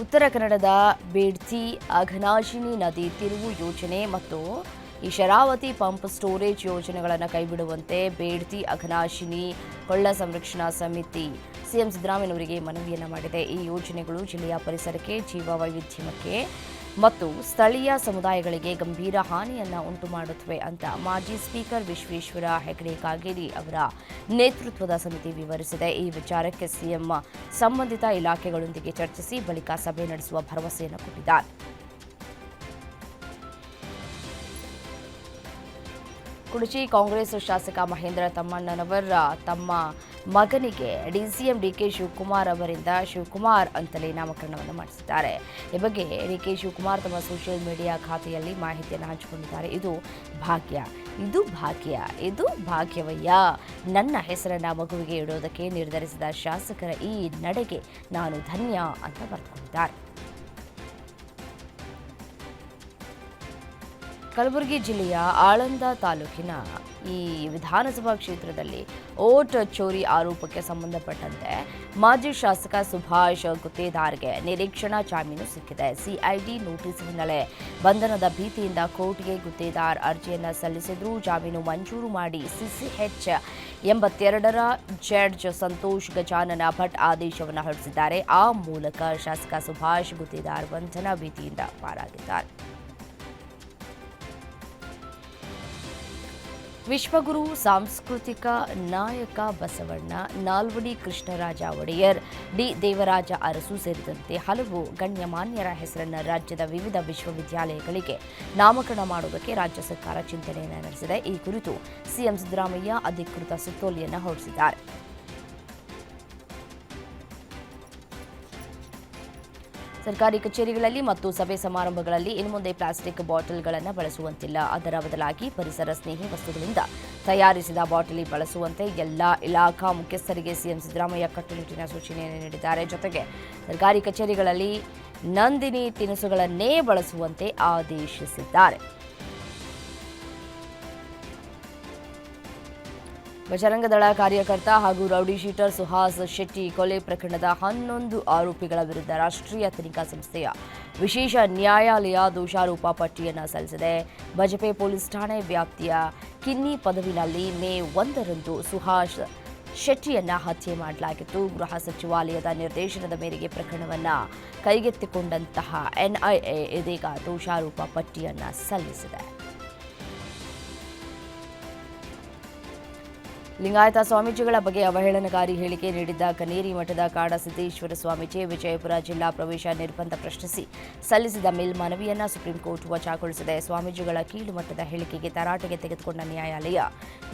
ಉತ್ತರ ಕನ್ನಡದ ಬೇಡ್ತಿ ಅಘನಾಶಿನಿ ನದಿ ತಿರುವು ಯೋಜನೆ ಮತ್ತು ಈ ಶರಾವತಿ ಪಂಪ್ ಸ್ಟೋರೇಜ್ ಯೋಜನೆಗಳನ್ನು ಕೈಬಿಡುವಂತೆ ಬೇಡ್ತಿ ಅಘನಾಶಿನಿ ಕೊಳ್ಳ ಸಂರಕ್ಷಣಾ ಸಮಿತಿ ಸಿಎಂ ಸಿದ್ದರಾಮಯ್ಯನವರಿಗೆ ಮನವಿಯನ್ನು ಮಾಡಿದೆ. ಈ ಯೋಜನೆಗಳು ಜಿಲ್ಲೆಯ ಪರಿಸರಕ್ಕೆ, ಜೀವ ವೈವಿಧ್ಯಮಕ್ಕೆ ಮತ್ತು ಸ್ಥಳೀಯ ಸಮುದಾಯಗಳಿಗೆ ಗಂಭೀರ ಹಾನಿಯನ್ನು ಉಂಟು ಮಾಡುತ್ತವೆ ಅಂತ ಮಾಜಿ ಸ್ಪೀಕರ್ ವಿಶ್ವೇಶ್ವರ ಹೆಗಡೆ ಕಾಗೇರಿ ಅವರ ನೇತೃತ್ವದ ಸಮಿತಿ ವಿವರಿಸಿದೆ. ಈ ವಿಚಾರಕ್ಕೆ ಸಿಎಂ ಸಂಬಂಧಿತ ಇಲಾಖೆಗಳೊಂದಿಗೆ ಚರ್ಚಿಸಿ ಬಳಿಕ ಸಭೆ ನಡೆಸುವ ಭರವಸೆಯನ್ನು ಕೊಟ್ಟಿದ್ದಾರೆ. ಕುಡಚಿ ಕಾಂಗ್ರೆಸ್ ಶಾಸಕ ಮಹೇಂದ್ರ ತಮ್ಮಣ್ಣನವರ ತಮ್ಮ ಮಗನಿಗೆ ಡಿಸಿಎಂ ಡಿಕೆ ಶಿವಕುಮಾರ್ ಅವರಿಂದ ಶಿವಕುಮಾರ್ ಅಂತಲೇ ನಾಮಕರಣವನ್ನು ಮಾಡಿಸಿದ್ದಾರೆ. ಈ ಬಗ್ಗೆ ಡಿಕೆ ಶಿವಕುಮಾರ್ ತಮ್ಮ ಸೋಷಿಯಲ್ ಮೀಡಿಯಾ ಖಾತೆಯಲ್ಲಿ ಮಾಹಿತಿಯನ್ನು ಹಂಚಿಕೊಂಡಿದ್ದಾರೆ. ಇದು ಭಾಗ್ಯವಯ್ಯ. ನನ್ನ ಹೆಸರನ್ನ ಮಗುವಿಗೆ ಇಡೋದಕ್ಕೆ ನಿರ್ಧರಿಸಿದ ಶಾಸಕರ ಈ ನಡೆಗೆ ನಾನು ಧನ್ಯ ಅಂತ ಬರೆದುಕೊಂಡಿದ್ದಾರೆ. ಕಲಬುರಗಿ ಜಿಲ್ಲೆಯ ಆಳಂದ ತಾಲೂಕಿನ ಈ ವಿಧಾನಸಭಾ ಕ್ಷೇತ್ರದಲ್ಲಿ ಓಟ್ ಚೋರಿ ಆರೋಪಕ್ಕೆ ಸಂಬಂಧಪಟ್ಟಂತೆ ಮಾಜಿ ಶಾಸಕ ಸುಭಾಷ್ ಗುತ್ತೇದಾರ್ಗೆ ನಿರೀಕ್ಷಣಾ ಜಾಮೀನು ಸಿಕ್ಕಿದೆ. ಸಿಐಡಿ ನೋಟಿಸ್ ಹಿನ್ನೆಲೆ ಬಂಧನದ ಭೀತಿಯಿಂದ ಕೋರ್ಟ್ಗೆ ಗುತ್ತೇದಾರ್ ಅರ್ಜಿಯನ್ನು ಸಲ್ಲಿಸಿದ್ರು. ಜಾಮೀನು ಮಂಜೂರು ಮಾಡಿ ಸಿಸಿಎಚ್ 82ರ ಜಡ್ಜ್ ಸಂತೋಷ್ ಗಜಾನನ ಭಟ್ ಆದೇಶವನ್ನು ಹೊರಡಿಸಿದ್ದಾರೆ. ಆ ಮೂಲಕ ಶಾಸಕ ಸುಭಾಷ್ ಗುತ್ತೇದಾರ್ ಬಂಧನ ಭೀತಿಯಿಂದ ಪಾರಾಗಿದ್ದಾರೆ. ವಿಶ್ವಗುರು ಸಾಂಸ್ಕೃತಿಕ ನಾಯಕ ಬಸವಣ್ಣ, ನಾಲ್ವಡಿ ಕೃಷ್ಣರಾಜ ಒಡೆಯರ್, ಡಿ ದೇವರಾಜ ಅರಸು ಸೇರಿದಂತೆ ಹಲವು ಗಣ್ಯಮಾನ್ಯರ ಹೆಸರನ್ನು ರಾಜ್ಯದ ವಿವಿಧ ವಿಶ್ವವಿದ್ಯಾಲಯಗಳಿಗೆ ನಾಮಕರಣ ಮಾಡುವುದಕ್ಕೆ ರಾಜ್ಯ ಸರ್ಕಾರ ಚಿಂತನೆಯನ್ನು ನಡೆಸಿದೆ. ಈ ಕುರಿತು ಸಿಎಂ ಸಿದ್ದರಾಮಯ್ಯ ಅಧಿಕೃತ ಸುತ್ತೋಲೆಯನ್ನು ಹೊರಡಿಸಿದ್ದಾರೆ. ಸರ್ಕಾರಿ ಕಚೇರಿಗಳಲ್ಲಿ ಮತ್ತು ಸಭೆ ಸಮಾರಂಭಗಳಲ್ಲಿ ಇನ್ನು ಮುಂದೆ ಪ್ಲಾಸ್ಟಿಕ್ ಬಾಟಲ್ಗಳನ್ನು ಬಳಸುವಂತಿಲ್ಲ. ಅದರ ಬದಲಾಗಿ ಪರಿಸರ ಸ್ನೇಹಿ ವಸ್ತುಗಳಿಂದ ತಯಾರಿಸಿದ ಬಾಟಲಿ ಬಳಸುವಂತೆ ಎಲ್ಲ ಇಲಾಖಾ ಮುಖ್ಯಸ್ಥರಿಗೆ ಸಿಎಂ ಸಿದ್ದರಾಮಯ್ಯ ಕಟ್ಟುನಿಟ್ಟಿನ ಸೂಚನೆಯನ್ನು ನೀಡಿದ್ದಾರೆ. ಜೊತೆಗೆ ಸರ್ಕಾರಿ ಕಚೇರಿಗಳಲ್ಲಿ ನಂದಿನಿ ತಿನಿಸುಗಳನ್ನೇ ಬಳಸುವಂತೆ ಆದೇಶಿಸಿದ್ದಾರೆ. ಬಜರಂಗದಳ ಕಾರ್ಯಕರ್ತ ಹಾಗೂ ರೌಡಿ ಶೀಟರ್ ಸುಹಾಸ್ ಶೆಟ್ಟಿ ಕೊಲೆ ಪ್ರಕರಣದ 11 ಆರೋಪಿಗಳ ವಿರುದ್ಧ ರಾಷ್ಟ್ರೀಯ ತನಿಖಾ ಸಂಸ್ಥೆಯ ವಿಶೇಷ ನ್ಯಾಯಾಲಯ ದೋಷಾರೋಪ ಪಟ್ಟಿಯನ್ನು ಸಲ್ಲಿಸಿದೆ. ಬಜಪೆ ಪೊಲೀಸ್ ಠಾಣೆ ವ್ಯಾಪ್ತಿಯ ಕಿನ್ನಿ ಪದವಿನಲ್ಲಿ ಮೇ 1ರಂದು ಸುಹಾಸ್ ಶೆಟ್ಟಿಯನ್ನ ಹತ್ಯೆ ಮಾಡಲಾಗಿತ್ತು. ಗೃಹ ಸಚಿವಾಲಯದ ನಿರ್ದೇಶನದ ಮೇರೆಗೆ ಪ್ರಕರಣವನ್ನು ಕೈಗೆತ್ತಿಕೊಂಡಂತಹ ಎನ್ಐಎ ಇದೀಗ ದೋಷಾರೋಪ ಪಟ್ಟಿಯನ್ನು ಸಲ್ಲಿಸಿದೆ. ಲಿಂಗಾಯತ ಸ್ವಾಮೀಜಿಗಳ ಬಗ್ಗೆ ಅವಹೇಳನಕಾರಿ ಹೇಳಿಕೆ ನೀಡಿದ್ದ ಕನೇರಿ ಮಠದ ಕಾಡಸಿದ್ದೇಶ್ವರ ಸ್ವಾಮೀಜಿ ವಿಜಯಪುರ ಜಿಲ್ಲಾ ಪ್ರವೇಶ ನಿರ್ಬಂಧ ಪ್ರಶ್ನಿಸಿ ಸಲ್ಲಿಸಿದ ಮೇಲ್ಮನವಿಯನ್ನು ಸುಪ್ರೀಂ ಕೋರ್ಟ್ ವಜಾಗೊಳಿಸಿದೆ. ಸ್ವಾಮೀಜಿಗಳ ಕೀಳು ಮಟ್ಟದ ಹೇಳಿಕೆಗೆ ತರಾಟೆಗೆ ತೆಗೆದುಕೊಂಡ ನ್ಯಾಯಾಲಯ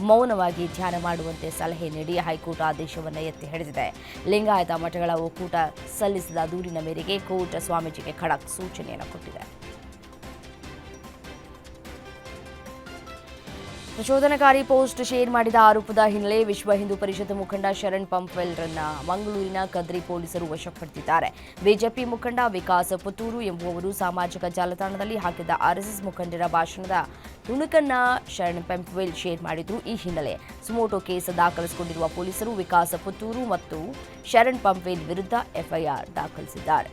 ಮೌನವಾಗಿ ಧ್ಯಾನ ಮಾಡುವಂತೆ ಸಲಹೆ ನೀಡಿ ಹೈಕೋರ್ಟ್ ಆದೇಶವನ್ನು ಎತ್ತಿ ಹಿಡಿದಿದೆ. ಲಿಂಗಾಯತ ಮಠಗಳ ಒಕ್ಕೂಟ ಸಲ್ಲಿಸಿದ ದೂರಿನ ಮೇರೆಗೆ ಕೋರ್ಟ್ ಸ್ವಾಮೀಜಿಗೆ ಖಡಕ್ ಸೂಚನೆಯನ್ನು ಕೊಟ್ಟಿದೆ. ಪ್ರಚೋದನಕಾರಿ ಪೋಸ್ಟ್ ಶೇರ್ ಮಾಡಿದ ಆರೋಪದ ಹಿನ್ನೆಲೆ ವಿಶ್ವ ಹಿಂದೂ ಪರಿಷತ್ ಮುಖಂಡ ಶರಣ್ ಪಂಪ್ವೆಲ್ರನ್ನ ಮಂಗಳೂರಿನ ಕದ್ರಿ ಪೊಲೀಸರು ವಶಪಡಿಸಿದ್ದಾರೆ. ಬಿಜೆಪಿ ಮುಖಂಡ ವಿಕಾಸ್ ಪುತ್ತೂರು ಎಂಬುವವರು ಸಾಮಾಜಿಕ ಜಾಲತಾಣದಲ್ಲಿ ಹಾಕಿದ್ದ ಆರ್ಎಸ್ಎಸ್ ಮುಖಂಡರ ಭಾಷಣದ ತುಣುಕನ್ನ ಶರಣ್ ಪಂಪ್ವೆಲ್ ಶೇರ್ ಮಾಡಿದ್ರು. ಈ ಹಿನ್ನೆಲೆ ಸುಮೋಟೋ ಕೇಸ್ ದಾಖಲಿಸಿಕೊಂಡಿರುವ ಪೊಲೀಸರು ವಿಕಾಸ್ ಪುತ್ತೂರು ಮತ್ತು ಶರಣ್ ಪಂಪ್ವೆಲ್ ವಿರುದ್ಧ ಎಫ್ಐಆರ್ ದಾಖಲಿಸಿದ್ದಾರೆ.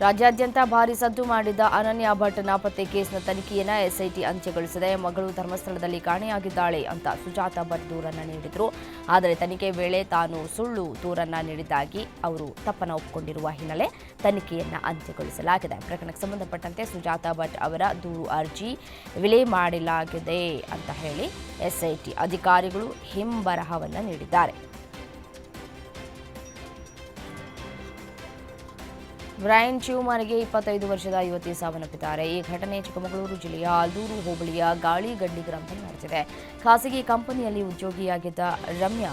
ರಾಜ್ಯಾದ್ಯಂತ ಭಾರೀ ಸದ್ದು ಮಾಡಿದ್ದ ಅನನ್ಯ ಭಟ್ ನಾಪತ್ತೆ ಕೇಸ್ನ ತನಿಖೆಯನ್ನು ಎಸ್ಐಟಿ ಅಂತ್ಯಗೊಳಿಸಿದೆ. ಮಗಳು ಧರ್ಮಸ್ಥಳದಲ್ಲಿ ಕಾಣೆಯಾಗಿದ್ದಾಳೆ ಅಂತ ಸುಜಾತಾ ಭಟ್ ದೂರನ್ನು ನೀಡಿದ್ರು. ಆದರೆ ತನಿಖೆ ವೇಳೆ ತಾನು ಸುಳ್ಳು ದೂರನ್ನು ನೀಡಿದ್ದಾಗಿ ಅವರು ತಪ್ಪನ್ನು ಒಪ್ಪಿಕೊಂಡಿರುವ ಹಿನ್ನೆಲೆ ತನಿಖೆಯನ್ನು ಅಂತ್ಯಗೊಳಿಸಲಾಗಿದೆ. ಪ್ರಕರಣಕ್ಕೆ ಸಂಬಂಧಪಟ್ಟಂತೆ ಸುಜಾತಾ ಭಟ್ ಅವರ ದೂರು ಅರ್ಜಿ ವಿಲೇ ಮಾಡಲಾಗಿದೆ ಅಂತ ಹೇಳಿ ಎಸ್ಐಟಿ ಅಧಿಕಾರಿಗಳು ಹಿಂಬರಹವನ್ನು ನೀಡಿದ್ದಾರೆ. ಬ್ರೈನ್ ಟ್ಯೂಮರ್ಗೆ 25 ವರ್ಷದ ಯುವತಿ ಸಾವನ್ನಪ್ಪಿದ್ದಾರೆ. ಈ ಘಟನೆ ಚಿಕ್ಕಮಗಳೂರು ಜಿಲ್ಲೆಯ ಆಲ್ದೂರು ಹೋಬಳಿಯ ಗಾಳಿಗಡ್ಡಿ ಗ್ರಾಮದಲ್ಲಿ ನಡೆದಿದೆ. ಖಾಸಗಿ ಕಂಪನಿಯಲ್ಲಿ ಉದ್ಯೋಗಿಯಾಗಿದ್ದ ರಮ್ಯಾ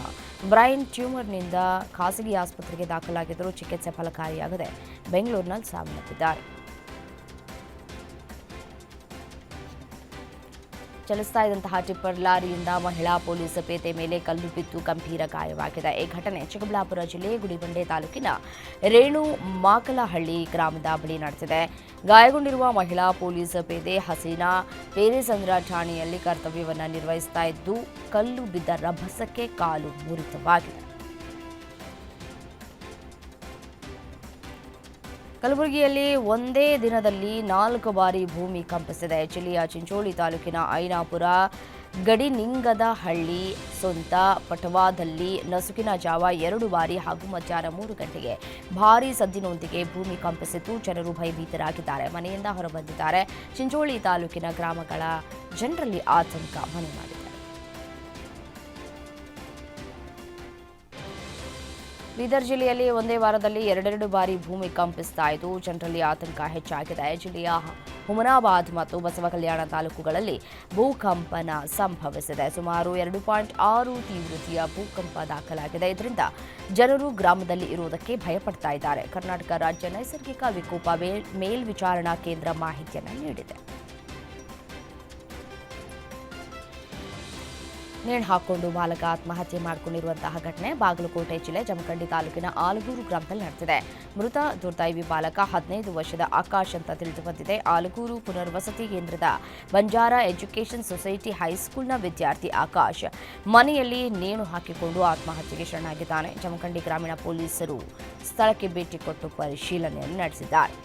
ಬ್ರೈನ್ ಟ್ಯೂಮರ್ನಿಂದ ಖಾಸಗಿ ಆಸ್ಪತ್ರೆಗೆ ದಾಖಲಾಗಿದ್ದರೂ ಚಿಕಿತ್ಸೆ ಫಲಕಾರಿಯಾಗದೆ ಬೆಂಗಳೂರಿನಲ್ಲಿ ಸಾವನ್ನಪ್ಪಿದ್ದಾರೆ. ಚಲಿಸ್ತಾ ಇದ್ದಂತಹ ಟಿಪ್ಪರ್ ಲಾರಿಯಿಂದ ಮಹಿಳಾ ಪೊಲೀಸ್ ಪೇದೆ ಮೇಲೆ ಕಲ್ಲು ಬಿದ್ದು ಗಂಭೀರ ಗಾಯವಾಗಿದೆ. ಈ ಘಟನೆ ಚಿಕ್ಕಬಳ್ಳಾಪುರ ಜಿಲ್ಲೆ ಗುಡಿಬಂಡೆ ತಾಲೂಕಿನ ರೇಣು ಮಾಕಲಹಳ್ಳಿ ಗ್ರಾಮದ ಬಳಿ ನಡೆದಿದೆ. ಗಾಯಗೊಂಡಿರುವ ಮಹಿಳಾ ಪೊಲೀಸ್ ಪೇದೆ ಹಸೀನಾ ಪೇರೆಸಂದ್ರ ಠಾಣೆಯಲ್ಲಿ ಕರ್ತವ್ಯವನ್ನು ನಿರ್ವಹಿಸ್ತಾ ಇದ್ದು ಕಲ್ಲು ಬಿದ್ದ ರಭಸಕ್ಕೆ ಕಾಲು ಮುರಿತವಾಗಿದೆ. ಕಲಬುರಗಿಯಲ್ಲಿ ಒಂದೇ ದಿನದಲ್ಲಿ 4 ಬಾರಿ ಭೂಮಿ ಕಂಪಿಸಿದೆ. ಜಿಲ್ಲೆಯ ಚಿಂಚೋಳಿ ತಾಲೂಕಿನ ಐನಾಪುರ, ಗಡಿನಿಂಗದಹಳ್ಳಿ, ಸೊಂತ, ಪಟವಾದಲ್ಲಿ ನಸುಕಿನ ಜಾವ 2 ಬಾರಿ ಹಾಗೂ ಮಧ್ಯಾಹ್ನ 3 ಗಂಟೆಗೆ ಭಾರೀ ಸದ್ದಿನೊಂದಿಗೆ ಭೂಮಿ ಕಂಪಿಸಿದ್ದು ಜನರು ಭಯಭೀತರಾಗಿದ್ದಾರೆ. ಮನೆಯಿಂದ ಹೊರಬಂದಿದ್ದಾರೆ. ಚಿಂಚೋಳಿ ತಾಲೂಕಿನ ಗ್ರಾಮಗಳ ಜನರಲ್ಲಿ ಆತಂಕ ಮನೆ ಮಾಡಿದೆ. ಬೀದರ್ ಜಿಲ್ಲೆಯಲ್ಲಿ ಒಂದೇ ವಾರದಲ್ಲಿ 2 ಬಾರಿ ಭೂಮಿ ಕಂಪಿಸ್ತಾ ಇದ್ದು ಜನರಲ್ಲಿ ಆತಂಕ ಹೆಚ್ಚಾಗಿದೆ. ಜಿಲ್ಲೆಯ ಹುಮನಾಬಾದ್ ಮತ್ತು ಬಸವಕಲ್ಯಾಣ ತಾಲೂಕುಗಳಲ್ಲಿ ಭೂಕಂಪನ ಸಂಭವಿಸಿದೆ. ಸುಮಾರು 2.6 ತೀವ್ರತೆಯ ಭೂಕಂಪ ದಾಖಲಾಗಿದೆ. ಇದರಿಂದ ಜನರು ಗ್ರಾಮದಲ್ಲಿ ಇರುವುದಕ್ಕೆ ಭಯಪಡ್ತಾ ಇದ್ದಾರೆ. ಕರ್ನಾಟಕ ರಾಜ್ಯ ನೈಸರ್ಗಿಕ ವಿಕೋಪ ಮೇಲ್ವಿಚಾರಣಾ ಕೇಂದ್ರ ಮಾಹಿತಿಯನ್ನು ನೀಡಿದೆ. ನೇಣು ಹಾಕಿಕೊಂಡು ಬಾಲಕ ಆತ್ಮಹತ್ಯೆ ಮಾಡಿಕೊಂಡಿರುವಂತಹ ಘಟನೆ ಬಾಗಲಕೋಟೆ ಜಿಲ್ಲೆ ಜಮಖಂಡಿ ತಾಲೂಕಿನ ಆಲಗೂರು ಗ್ರಾಮದಲ್ಲಿ ನಡೆದಿದೆ. ಮೃತ ದುರ್ದೈವಿ ಬಾಲಕ 15 ವರ್ಷದ ಆಕಾಶ್ ಅಂತ ತಿಳಿದು ಬಂದಿದೆ. ಆಲಗೂರು ಪುನರ್ವಸತಿ ಕೇಂದ್ರದ ಬಂಜಾರ ಎಜುಕೇಷನ್ ಸೊಸೈಟಿ ಹೈಸ್ಕೂಲ್ನ ವಿದ್ಯಾರ್ಥಿ ಆಕಾಶ್ ಮನೆಯಲ್ಲಿ ನೇಣು ಹಾಕಿಕೊಂಡು ಆತ್ಮಹತ್ಯೆಗೆ ಶರಣಾಗಿದ್ದಾನೆ. ಜಮಖಂಡಿ ಗ್ರಾಮೀಣ ಪೊಲೀಸರು ಸ್ಥಳಕ್ಕೆ ಭೇಟಿ ಕೊಟ್ಟು ಪರಿಶೀಲನೆಯನ್ನು ನಡೆಸಿದ್ದಾರೆ.